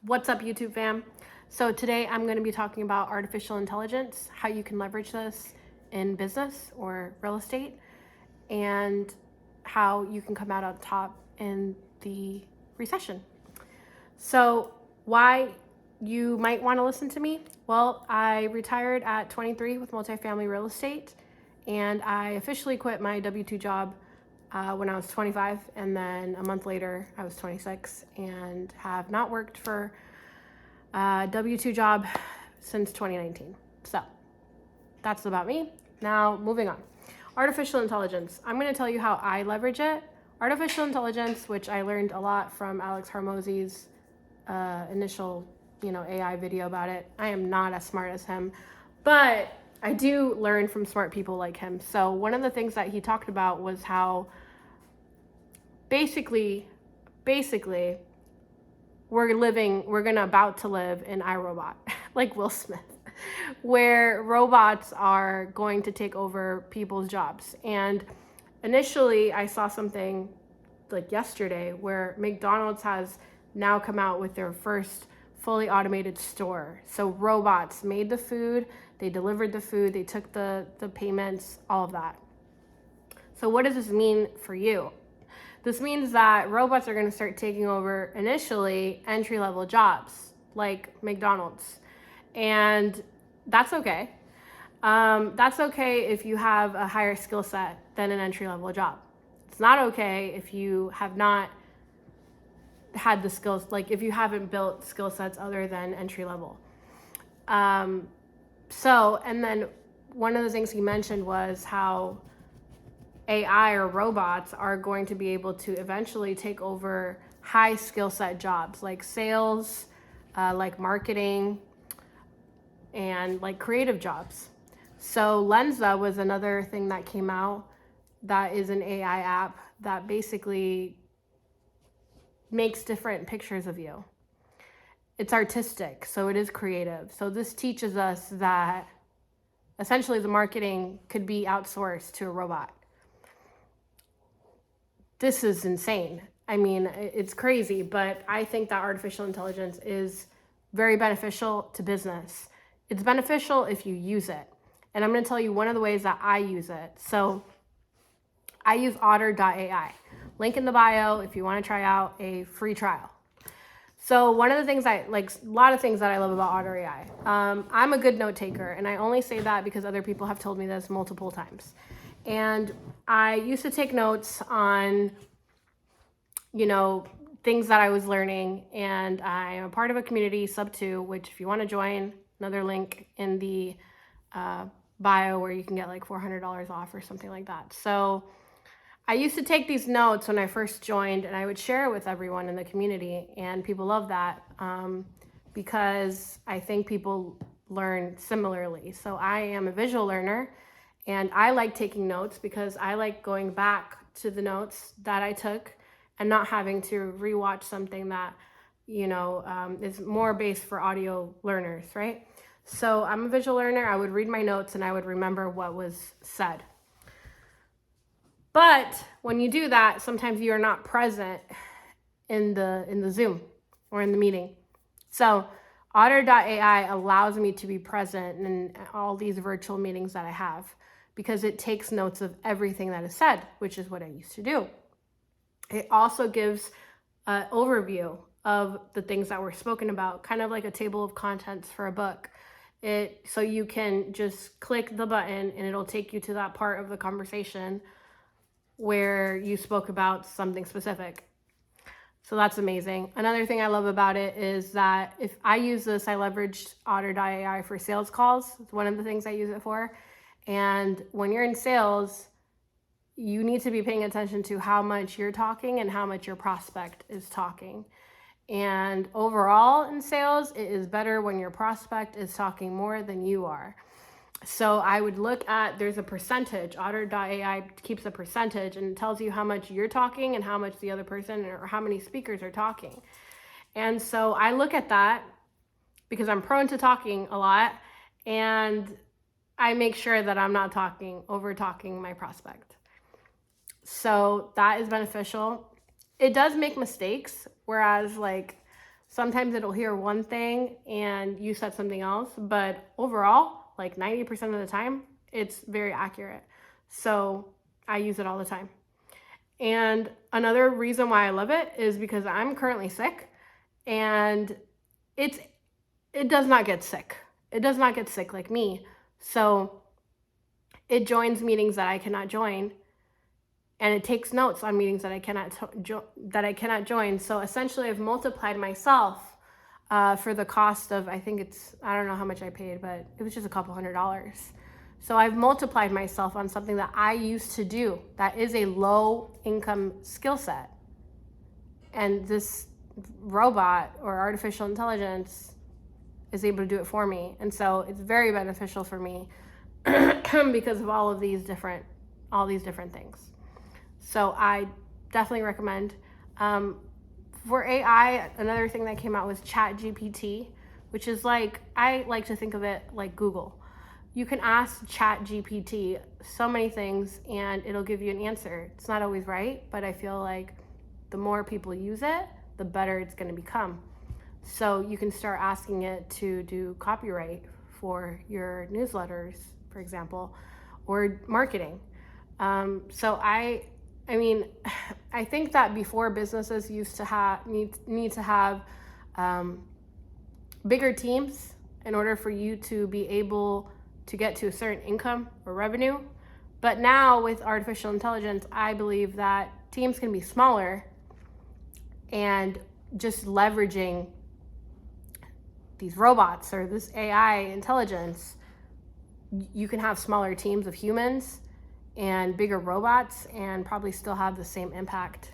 What's up, YouTube fam? So today I'm going to be talking about artificial intelligence, how you can leverage this in business or real estate, and how you can come out on top in the recession. So why you might want to listen to me? Well, I retired at 23 with multifamily real estate, and I officially quit my W-2 job when I was 25, and then a month later I was 26 and have not worked for a W-2 job since 2019. So that's about me. Now moving on. Artificial intelligence. I'm going to tell you how I leverage it. Artificial intelligence, which I learned a lot from Alex Hormozy's initial AI video about it. I am not as smart as him, but I do learn from smart people like him. So one of the things that he talked about was how basically we're about to live in iRobot, like Will Smith, where robots are going to take over people's jobs. And initially I saw something like yesterday where McDonald's has now come out with their first fully automated store. So robots made the food, they delivered the food, they took the payments, all of that. So what does this mean for you? This means that robots are going to start taking over initially entry-level jobs like McDonald's. And that's okay. That's okay if you have a higher skill set than an entry-level job. It's not okay if you have not had the skills, like if you haven't built skill sets other than entry-level. And then one of the things he mentioned was how AI or robots are going to be able to eventually take over high skill set jobs like sales, like marketing, and like creative jobs. So Lensa was another thing that came out that is an AI app that basically makes different pictures of you. It's artistic, so it is creative. So this teaches us that essentially the marketing could be outsourced to a robot. This is insane. I mean, it's crazy, but I think that artificial intelligence is very beneficial to business. It's beneficial if you use it. And I'm going to tell you one of the ways that I use it. So I use otter.ai. Link in the bio if you want to try out a free trial. So one of the things a lot of things that I love about Otter AI. I'm a good note taker, and I only say that because other people have told me this multiple times. And I used to take notes on, things that I was learning, and I am a part of a community, Sub 2, which if you want to join, another link in the bio where you can get like $400 off or something like that. So I used to take these notes when I first joined, and I would share it with everyone in the community, and people love that because I think people learn similarly. So I am a visual learner, and I like taking notes because I like going back to the notes that I took and not having to rewatch something that, is more based for audio learners, right? So I'm a visual learner. I would read my notes and I would remember what was said. But when you do that, sometimes you are not present in the Zoom or in the meeting. So otter.ai allows me to be present in all these virtual meetings that I have because it takes notes of everything that is said, which is what I used to do. It also gives an overview of the things that were spoken about, kind of like a table of contents for a book. So you can just click the button and it'll take you to that part of the conversation where you spoke about something specific. So that's amazing. Another thing I love about it is that if I use this, I leveraged otter.ai for sales calls. It's one of the things I use it for. And when you're in sales, you need to be paying attention to how much you're talking and how much your prospect is talking. And overall in sales, it is better when your prospect is talking more than you are. So I would look at, there's a percentage, otter.ai keeps a percentage and it tells you how much you're talking and how much the other person or how many speakers are talking. And so I look at that because I'm prone to talking a lot, and I make sure that I'm not over talking my prospect. So that is beneficial. It does make mistakes, whereas like Sometimes it'll hear one thing and you said something else, but overall, like 90% of the time, it's very accurate. So I use it all the time. And another reason why I love it is because I'm currently sick, and it does not get sick. It does not get sick like me. So it joins meetings that I cannot join, and it takes notes on meetings that I cannot join. So essentially, I've multiplied myself for the cost of, I don't know how much I paid, but it was just a couple $100. So I've multiplied myself on something that I used to do that is a low income skill set. And this robot or artificial intelligence is able to do it for me. And so it's very beneficial for me because of all these different things. So I definitely recommend. For AI, another thing that came out was ChatGPT, which is like, I like to think of it like Google. You can ask ChatGPT so many things and it'll give you an answer. It's not always right, but I feel like the more people use it, the better it's going to become. So you can start asking it to do copyright for your newsletters, for example, or marketing. So I think that before, businesses used to need to have bigger teams in order for you to be able to get to a certain income or revenue. But now with artificial intelligence, I believe that teams can be smaller, and just leveraging these robots or this AI intelligence, you can have smaller teams of humans and bigger robots and probably still have the same impact.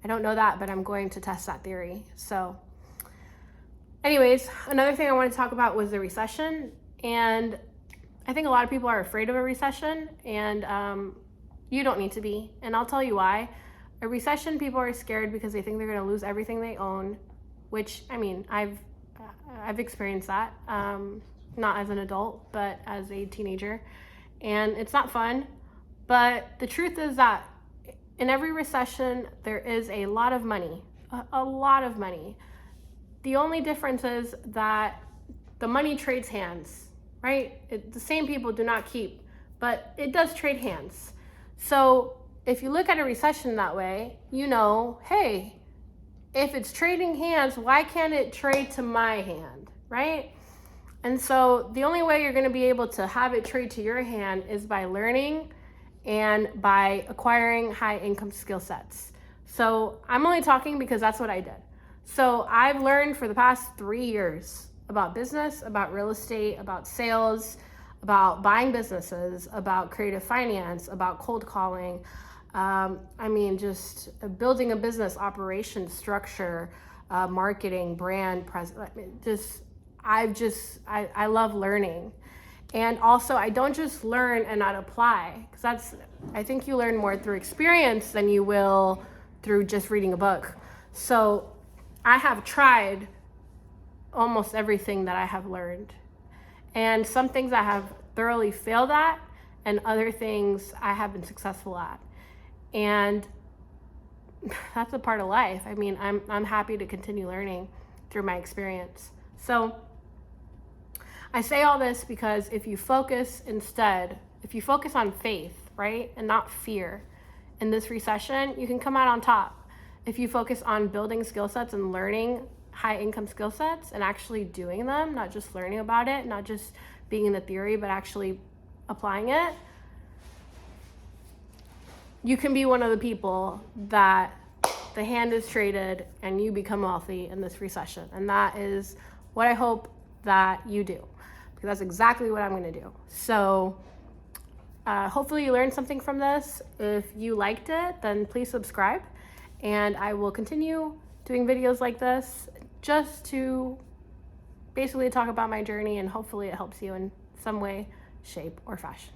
I don't know that, but I'm going to test that theory. So anyways, another thing I want to talk about was the recession. And I think a lot of people are afraid of a recession, and you don't need to be. And I'll tell you why. A recession, people are scared because they think they're going to lose everything they own, which, I mean, I've experienced that, not as an adult, but as a teenager. And it's not fun. But the truth is that in every recession, there is a lot of money, a lot of money. The only difference is that the money trades hands, right? The same people do not keep, but it does trade hands. So if you look at a recession that way, you know, hey, if it's trading hands, why can't it trade to my hand, right? And so the only way you're going to be able to have it trade to your hand is by learning and by acquiring high income skill sets. So I'm only talking because that's what I did. So I've learned for the past 3 years about business, about real estate, about sales, about buying businesses, about creative finance, about cold calling. Just building a business operation structure, marketing, brand, I love learning. And also, I don't just learn and not apply, because I think you learn more through experience than you will through just reading a book. So I have tried almost everything that I have learned. And some things I have thoroughly failed at, and other things I have been successful at. And that's a part of life. I mean, I'm happy to continue learning through my experience. So I say all this because if you focus on faith, right, and not fear in this recession, you can come out on top. If you focus on building skill sets and learning high income skill sets and actually doing them, not just learning about it, not just being in the theory, but actually applying it, you can be one of the people that the hand is traded and you become wealthy in this recession. And that is what I hope that you do, because that's exactly what I'm going to do. So hopefully you learned something from this. If you liked it, then please subscribe, and I will continue doing videos like this just to basically talk about my journey, and hopefully it helps you in some way, shape, or fashion.